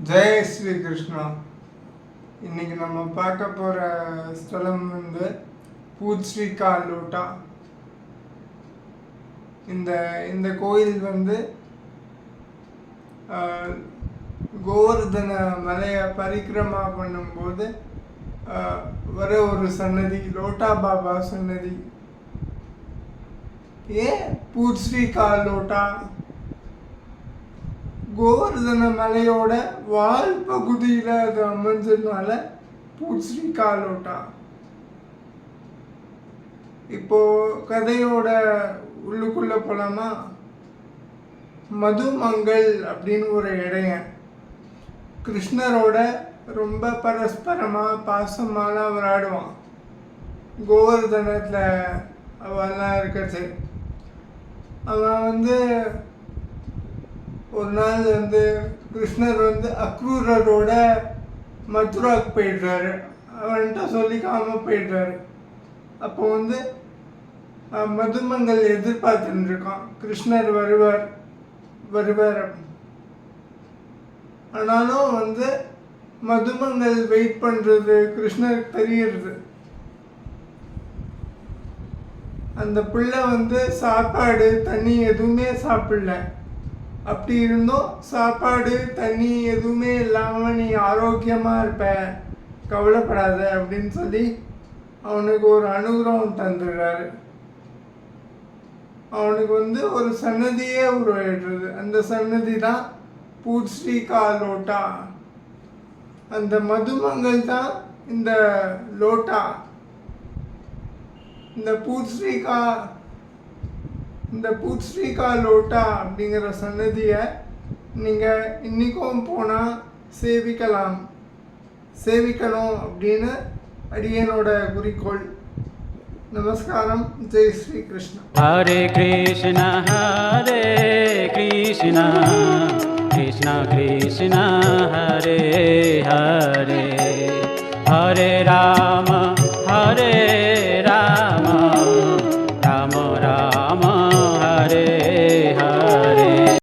ஜெய் ஸ்ரீ கிருஷ்ணா. இன்னைக்கு நம்ம பார்க்க போகிற ஸ்தலம் பூஜ்ஸ்ரீகா லோட்டா. இந்த கோயில் கோவர்தன மலையை பரிக்கிரமா பண்ணும்போது வர ஒரு சன்னதி, லோட்டா பாபா சன்னதி. ஏன் பூஜ்ஸ்ரீகா லோட்டா? கோவர்தன மலையோட வால் பகுதியில் அது அமைஞ்சதுனால பூஜ்ஸ்ரீகா லோட்டா. இப்போ கதையோட உள்ளுக்குள்ள போலாமா? மதுமங்கள் அப்படின்னு ஒரு இடையன் கிருஷ்ணரோட ரொம்ப பரஸ்பரமாக பாசமாலாம் விளையாடுவான். கோவர்தனத்தில் அவெல்லாம் இருக்கிறது. அவன் ஒரு நாள் கிருஷ்ணர் அக்ரூரரோட மதுராவுக்கு போயிடுறாரு. அவன்கிட்ட சொல்லிக்காமல் போயிடுறாரு. அப்போ மதுமங்கள் எதிர்பார்த்துட்டு இருக்கான், கிருஷ்ணர் வருவார். ஆனாலும் மதுமங்கள் வெயிட் பண்ணுறது கிருஷ்ணருக்கு தெரியுது. அந்த பிள்ளை சாப்பாடு தண்ணி எதுவுமே சாப்பிடல. அப்படி இருந்தும் சாப்பாடு தண்ணி எதுவுமே இல்லாமல் நீ ஆரோக்கியமாக இருப்ப, கவலைப்படாத அப்படின்னு சொல்லி அவனுக்கு ஒரு அனுகிரகம் தந்துடுறாரு. அவனுக்கு ஒரு சன்னதியே உருவாயிடுறது. அந்த சன்னதி தான் பூஜ்ஸ்ரீகா லோட்டா. அந்த மதுமங்கள் தான் இந்த லோட்டா. இந்த பூஜ்ஸ்ரீகா லோட்டா அப்படிங்கிற சன்னதியை நீங்கள் இன்றைக்கும் போனால் சேவிக்கணும் அப்படின்னு அடியனோட குறிக்கோள். நமஸ்காரம். ஜெய் ஸ்ரீ கிருஷ்ணா. ஹரே கிருஷ்ணா ஹரே கிருஷ்ணா கிருஷ்ணா கிருஷ்ணா ஹரே ஹரே ஹரே ராம